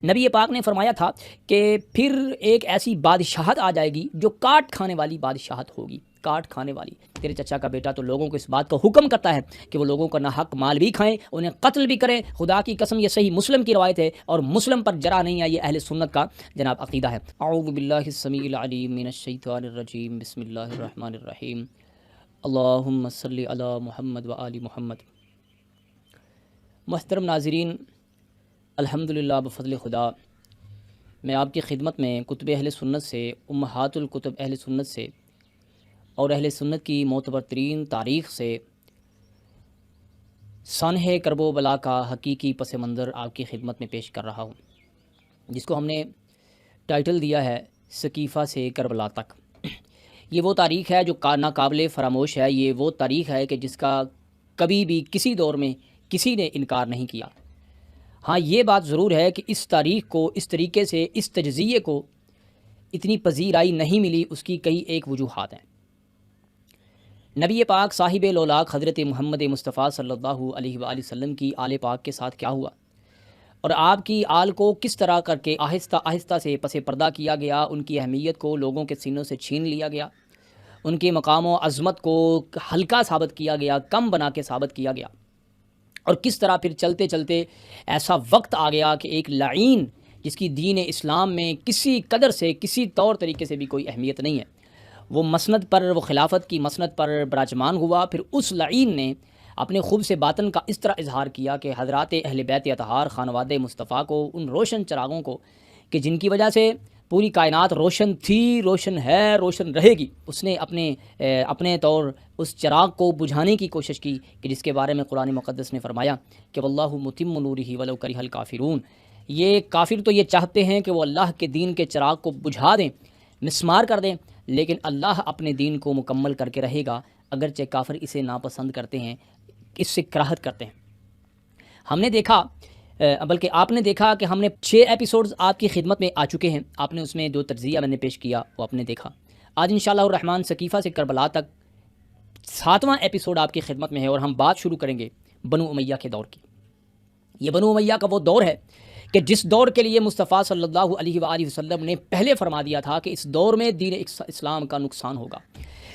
نبی پاک نے فرمایا تھا کہ پھر ایک ایسی بادشاہت آ جائے گی جو کاٹ کھانے والی بادشاہت ہوگی، کاٹ کھانے والی۔ تیرے چچا کا بیٹا تو لوگوں کو اس بات کا حکم کرتا ہے کہ وہ لوگوں کا ناحق مال بھی کھائیں، انہیں قتل بھی کریں۔ خدا کی قسم یہ صحیح مسلم کی روایت ہے اور مسلم پر جرح نہیں ہے، یہ اہل سنت کا جناب عقیدہ ہے۔ اعوذ باللہ السمیع العلیم من الشیطان الرجیم، بسم اللہ الرحمن الرحیم، اللہم صلی علی محمد و آل محمد۔ محترم ناظرین، الحمدللہ بفضل خدا میں آپ کی خدمت میں کتب اہل سنت سے، امہات الکتب اہل سنت سے اور اہل سنت کی معتبر ترین تاریخ سے سانحہ کرب و بلا کا حقیقی پس منظر آپ کی خدمت میں پیش کر رہا ہوں، جس کو ہم نے ٹائٹل دیا ہے سقیفہ سے کربلا تک۔ یہ وہ تاریخ ہے جو ناقابل فراموش ہے، یہ وہ تاریخ ہے کہ جس کا کبھی بھی کسی دور میں کسی نے انکار نہیں کیا۔ ہاں یہ بات ضرور ہے کہ اس تاریخ کو اس طریقے سے، اس تجزیے کو اتنی پذیرائی نہیں ملی، اس کی کئی ایک وجوہات ہیں۔ نبی پاک صاحب لولاق حضرت محمد مصطفیٰ صلی اللہ علیہ وآلہ وسلم کی آل پاک کے ساتھ کیا ہوا اور آپ کی آل کو کس طرح کر کے آہستہ آہستہ سے پس پردہ کیا گیا، ان کی اہمیت کو لوگوں کے سینوں سے چھین لیا گیا، ان کے مقام و عظمت کو ہلکا ثابت کیا گیا، کم بنا کے ثابت کیا گیا، اور کس طرح پھر چلتے چلتے ایسا وقت آ گیا کہ ایک لعین جس کی دین اسلام میں کسی قدر سے، کسی طور طریقے سے بھی کوئی اہمیت نہیں ہے، وہ مسند پر، وہ خلافت کی مسند پر براجمان ہوا۔ پھر اس لعین نے اپنے خوب سے باطن کا اس طرح اظہار کیا کہ حضرات اہل بیت اطہار خانواد مصطفیٰ کو، ان روشن چراغوں کو کہ جن کی وجہ سے پوری کائنات روشن تھی، روشن ہے، روشن رہے گی، اس نے اپنے طور اس چراغ کو بجھانے کی کوشش کی کہ جس کے بارے میں قرآن مقدس نے فرمایا کہ واللہ متم نورہ ولو کرہ الکافرون۔ یہ کافر تو یہ چاہتے ہیں کہ وہ اللہ کے دین کے چراغ کو بجھا دیں، مسمار کر دیں، لیکن اللہ اپنے دین کو مکمل کر کے رہے گا، اگرچہ کافر اسے ناپسند کرتے ہیں، اس سے کراہت کرتے ہیں۔ ہم نے دیکھا، بلکہ آپ نے دیکھا کہ ہم نے 6 ایپیسوڈز آپ کی خدمت میں آ چکے ہیں، آپ نے اس میں جو تجزیہ میں نے پیش کیا وہ آپ نے دیکھا۔ آج انشاءاللہ الرحمن سقیفہ سے کربلا تک 7واں ایپیسوڈ آپ کی خدمت میں ہے، اور ہم بات شروع کریں گے بنو امیہ کے دور کی۔ یہ بنو امیہ کا وہ دور ہے کہ جس دور کے لیے مصطفیٰ صلی اللہ علیہ وآلہ وسلم نے پہلے فرما دیا تھا کہ اس دور میں دین اسلام کا نقصان ہوگا۔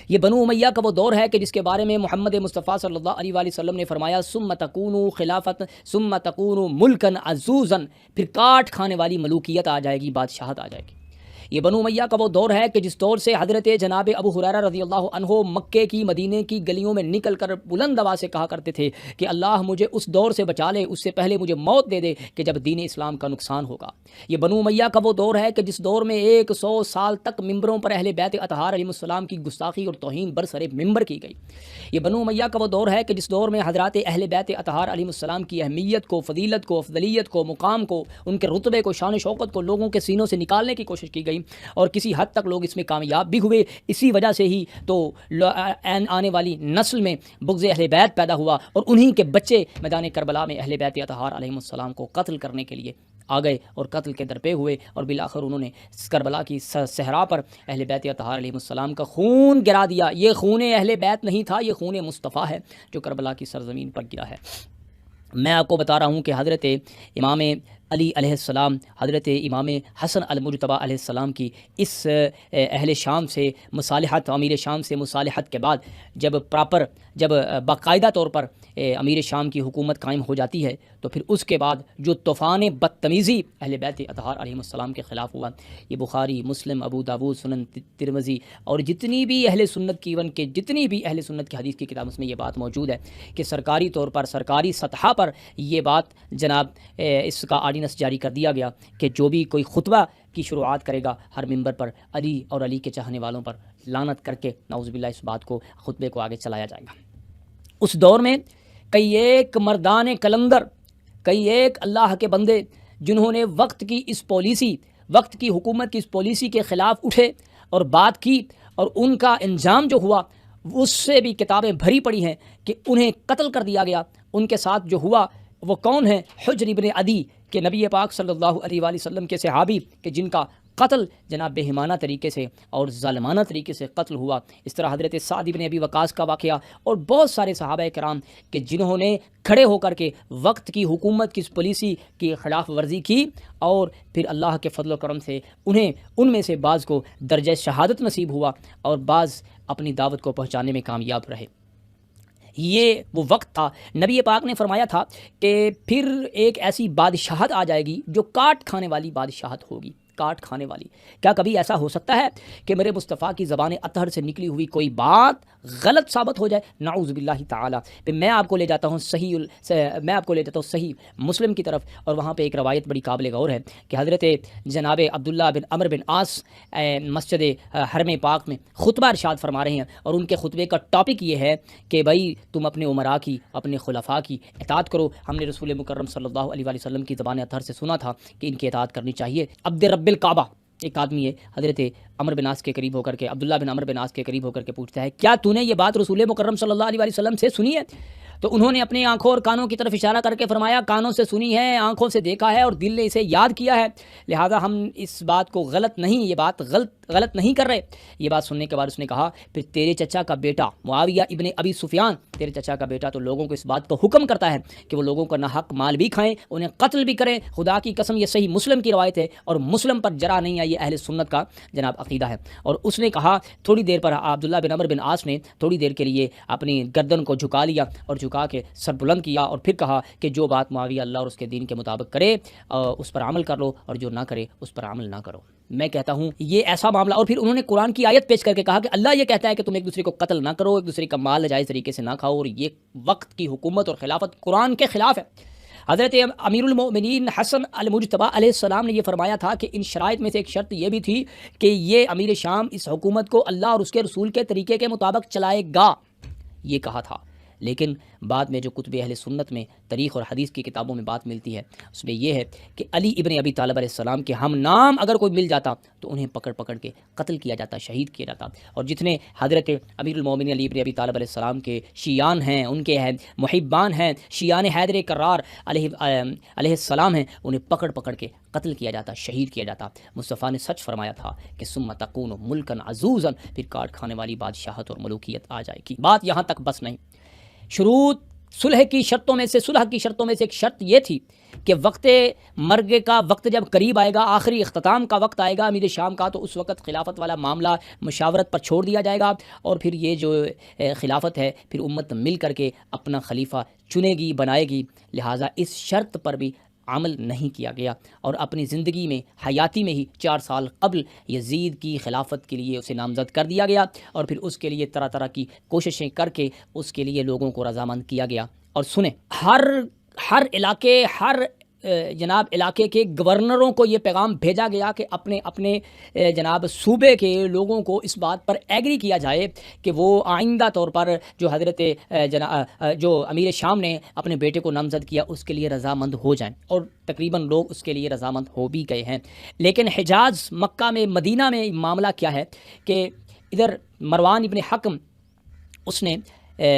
یہ بنو امیہ کا وہ دور ہے کہ جس کے بارے میں محمد مصطفیٰ صلی اللہ علیہ وآلہ وسلم نے فرمایا ثم تکون خلافت ثم تکون ملکن عزوزن، پھر کاٹ کھانے والی ملوکیت آ جائے گی، بادشاہت آ جائے گی۔ یہ بنو امیہ کا وہ دور ہے کہ جس دور سے حضرت جناب ابو ہریرہ رضی اللہ عنہ مکے کی، مدینے کی گلیوں میں نکل کر بلند آواز سے کہا کرتے تھے کہ اللہ مجھے اس دور سے بچا لے، اس سے پہلے مجھے موت دے دے کہ جب دین اسلام کا نقصان ہوگا۔ یہ بنو امیہ کا وہ دور ہے کہ جس دور میں 100 سال تک ممبروں پر اہل بیت اطہار علیہ السلام کی گستاخی اور توہین برسر ممبر کی گئی۔ یہ بنو امیہ کا وہ دور ہے کہ جس دور میں حضرات اہل بیت اطہار علیہ السلام کی اہمیت کو، فضیلت کو، افضلیت کو، مقام کو، ان کے رتبے کو، شان و شوکت کو لوگوں کے سینوں سے نکالنے کی کوشش کی گئی، اور کسی حد تک لوگ اس میں کامیاب بھی ہوئے۔ اسی وجہ سے ہی تو آنے والی نسل میں بغض اہل بیت پیدا ہوا، اور انہی کے بچے میدان کربلا میں اہل بیت اطہار علیہ السلام کو قتل کرنے کے لیے آ گئے اور قتل کے درپے ہوئے، اور بالآخر انہوں نے کربلا کی صحرا پر اہل بیت اطہار علیہ السلام کا خون گرا دیا۔ یہ خون اہل بیت نہیں تھا، یہ خون مصطفیٰ ہے جو کربلا کی سرزمین پر گرا ہے۔ میں آپ کو بتا رہا ہوں کہ حضرت امام علی علیہ السلام، حضرت امام حسن المجتبی علیہ السلام کی اس اہل شام سے مصالحت، امیر شام سے مصالحت کے بعد جب باقاعدہ طور پر امیر شام کی حکومت قائم ہو جاتی ہے، تو پھر اس کے بعد جو طوفان بدتمیزی اہل بیت اطہار علیہ السلام کے خلاف ہوا، یہ بخاری، مسلم، ابو داؤد، سنن ترمذی اور جتنی بھی اہل سنت کی جتنی بھی اہل سنت کی حدیث کی کتاب، اس میں یہ بات موجود ہے کہ سرکاری طور پر، سرکاری سطح پر یہ بات جناب اس کا آرڈیننس جاری کر دیا گیا کہ جو بھی کوئی خطبہ کی شروعات کرے گا ہر ممبر پر علی اور علی کے چاہنے والوں پر لعنت کر کے، نعوذ باللہ، اس بات کو، خطبے کو آگے چلایا جائے گا۔ اس دور میں کئی ایک مردان کلندر، کئی ایک اللہ کے بندے جنہوں نے وقت کی اس پالیسی، وقت کی حکومت کی اس پالیسی کے خلاف اٹھے اور بات کی، اور ان کا انجام جو ہوا اس سے بھی کتابیں بھری پڑی ہیں کہ انہیں قتل کر دیا گیا۔ ان کے ساتھ جو ہوا وہ کون ہیں؟ حجر ابن عدی، کہ نبی پاک صلی اللہ علیہ وآلہ وسلم کے صحابی، کہ جن کا قتل جناب بےایمانہ طریقے سے اور ظالمانہ طریقے سے قتل ہوا۔ اس طرح حضرت سعد بن ابی وقاص کا واقعہ اور بہت سارے صحابہ کرام کہ جنہوں نے کھڑے ہو کر کے وقت کی حکومت کی پالیسی کی خلاف ورزی کی اور پھر اللہ کے فضل و کرم سے انہیں ان میں سے بعض کو درجہ شہادت نصیب ہوا اور بعض اپنی دعوت کو پہنچانے میں کامیاب رہے۔ یہ وہ وقت تھا، نبی پاک نے فرمایا تھا کہ پھر ایک ایسی بادشاہت آ جائے گی جو کاٹ کھانے والی بادشاہت ہوگی، کاٹ کھانے والی۔ کیا کبھی ایسا ہو سکتا ہے کہ میرے مصطفیٰ کی زبان اطہر سے نکلی ہوئی کوئی بات غلط ثابت ہو جائے؟ نعوذ باللہ تعالیٰ۔ پھر میں آپ کو لے جاتا ہوں صحیح مسلم کی طرف، اور وہاں پہ ایک روایت بڑی قابل غور ہے کہ حضرت جناب عبداللہ بن عمر بن عاص مسجد حرم پاک میں خطبہ ارشاد فرما رہے ہیں، اور ان کے خطبے کا ٹاپک یہ ہے کہ بھائی تم اپنے عمراء کی، اپنے خلفاء کی اطاعت کرو۔ ہم نے رسول مکرم صلی اللہ علیہ وآلہ وسلم کی زبان اطہر سے سنا تھا کہ ان کی اطاعت کرنی چاہیے۔ عبد رب الکعبہ ایک آدمی ہے حضرت عمر بن عاص کے قریب ہو کر کے، عبداللہ بن عمر بن عاص کے قریب ہو کر کے پوچھتا ہے کیا تو نے یہ بات رسول مکرم صلی اللہ علیہ وآلہ وسلم سے سنی ہے؟ تو انہوں نے اپنی آنکھوں اور کانوں کی طرف اشارہ کر کے فرمایا کانوں سے سنی ہے، آنکھوں سے دیکھا ہے اور دل نے اسے یاد کیا ہے، لہٰذا ہم اس بات کو غلط نہیں کر رہے۔ یہ بات سننے کے بعد اس نے کہا پھر تیرے چچا کا بیٹا معاویہ ابن ابی سفیان، تیرے چچا کا بیٹا تو لوگوں کو اس بات کو حکم کرتا ہے کہ وہ لوگوں کا ناحق مال بھی کھائیں، انہیں قتل بھی کریں۔ خدا کی قسم یہ صحیح مسلم کی روایت ہے اور مسلم پر جرا نہیں ہے، یہ اہل سنت کا جناب عقیدہ ہے۔ اور اس نے کہا تھوڑی دیر پر عبداللہ بن عمر بن عاص نے تھوڑی دیر کے لیے اپنی گردن کو جھکا لیا اور جھکا کے سر بلند کیا اور پھر کہا کہ جو بات معاویہ اللہ اور اس کے دین کے مطابق کرے اس پر عمل کر لو، اور جو نہ کرے اس پر عمل نہ کرو۔ میں کہتا ہوں یہ ایسا معاملہ، اور پھر انہوں نے قرآن کی آیت پیش کر کے کہا کہ اللہ یہ کہتا ہے کہ تم ایک دوسرے کو قتل نہ کرو، ایک دوسرے کا مال ناجائز طریقے سے نہ کھاؤ، اور یہ وقت کی حکومت اور خلافت قرآن کے خلاف ہے۔ حضرت امیر المؤمنین حسن المجتبی علیہ السلام نے یہ فرمایا تھا کہ ان شرائط میں سے ایک شرط یہ بھی تھی کہ یہ امیر شام اس حکومت کو اللہ اور اس کے رسول کے طریقے کے مطابق چلائے گا، یہ کہا تھا۔ لیکن بعد میں جو کتب اہل سنت میں تاریخ اور حدیث کی کتابوں میں بات ملتی ہے اس میں یہ ہے کہ علی ابن ابی طالب علیہ السلام کے ہم نام اگر کوئی مل جاتا تو انہیں پکڑ کے قتل کیا جاتا، شہید کیا جاتا۔ اور جتنے حضرت امیر المومنین علی ابن ابی طالب علیہ السلام کے شیعان ہیں، ان کے محبان ہیں، شیعان حیدر کرار علیہ السلام ہیں، انہیں پکڑ کے قتل کیا جاتا، شہید کیا جاتا۔ مصطفیٰ نے سچ فرمایا تھا کہ ثم تکون ملکن عزوزا، پھر کاٹ کھانے والی بادشاہت اور ملوکیت آ جائے گی۔ بات یہاں تک بس نہیں، شروط صلح کی شرطوں میں سے ایک شرط یہ تھی کہ وقت مرگ کا وقت جب قریب آئے گا، آخری اختتام کا وقت آئے گا امیر شام کا، تو اس وقت خلافت والا معاملہ مشاورت پر چھوڑ دیا جائے گا، اور پھر یہ جو خلافت ہے پھر امت مل کر کے اپنا خلیفہ چنے گی، بنائے گی۔ لہٰذا اس شرط پر بھی عمل نہیں کیا گیا، اور اپنی زندگی میں حیاتی میں ہی 4 سال قبل یزید کی خلافت کے لیے اسے نامزد کر دیا گیا، اور پھر اس کے لیے طرح کی کوششیں کر کے اس کے لیے لوگوں کو رضامند کیا گیا۔ اور سنیں، ہر علاقے کے گورنروں کو یہ پیغام بھیجا گیا کہ اپنے جناب صوبے کے لوگوں کو اس بات پر ایگری کیا جائے کہ وہ آئندہ طور پر جو جو امیر شام نے اپنے بیٹے کو نامزد کیا اس کے لیے رضامند ہو جائیں، اور تقریباً لوگ اس کے لیے رضامند ہو بھی گئے ہیں۔ لیکن حجاز، مکہ میں، مدینہ میں معاملہ کیا ہے کہ ادھر مروان ابن حکم اس نے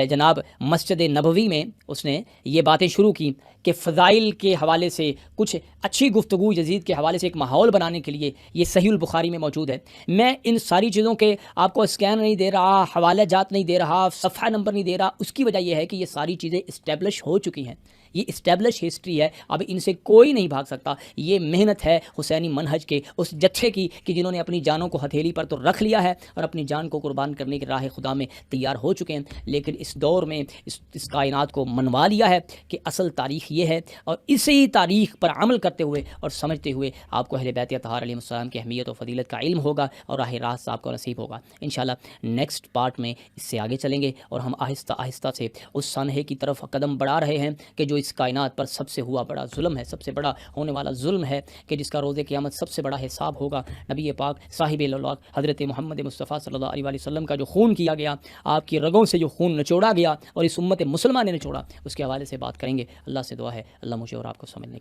جناب مسجد نبوی میں اس نے یہ باتیں شروع کی کہ فضائل کے حوالے سے کچھ اچھی گفتگو یزید کے حوالے سے ایک ماحول بنانے کے لیے، یہ صحیح البخاری میں موجود ہے۔ میں ان ساری چیزوں کے آپ کو اسکین نہیں دے رہا، حوالہ جات نہیں دے رہا، صفحہ نمبر نہیں دے رہا، اس کی وجہ یہ ہے کہ یہ ساری چیزیں اسٹیبلش ہو چکی ہیں، یہ اسٹیبلش ہسٹری ہے، اب ان سے کوئی نہیں بھاگ سکتا۔ یہ محنت ہے حسینی منہج کے اس جتھے کی کہ جنہوں نے اپنی جانوں کو ہتھیلی پر تو رکھ لیا ہے اور اپنی جان کو قربان کرنے کی راہ خدا میں تیار ہو چکے ہیں، لیکن اس دور میں اس کائنات کو منوا لیا ہے کہ اصل تاریخ یہ ہے، اور اسی تاریخ پر عمل کرتے ہوئے اور سمجھتے ہوئے آپ کو اہل بیت اطہار علیہ السلام کی اہمیت و فضیلت کا علم ہوگا اور راہ راست آپ کو نصیب ہوگا۔ انشاءاللہ نیکسٹ پارٹ میں اس سے آگے چلیں گے، اور ہم آہستہ آہستہ سے اس سانحے کی طرف قدم بڑھا رہے ہیں کہ جو اس کائنات پر سب سے ہوا بڑا ظلم ہے، سب سے بڑا ہونے والا ظلم ہے، کہ جس کا روز قیامت سب سے بڑا حساب ہوگا۔ نبی پاک صاحب الولاق حضرت محمد مصطفیٰ صلی اللہ علیہ وسلم کا جو خون کیا گیا، آپ کی رگوں سے جو خون نچوڑا گیا اور اس امت مسلمہ نے نچوڑا، اس کے حوالے سے بات کریں گے۔ اللہ سے دعا ہے اللہ مجھے اور آپ کو سمجھنے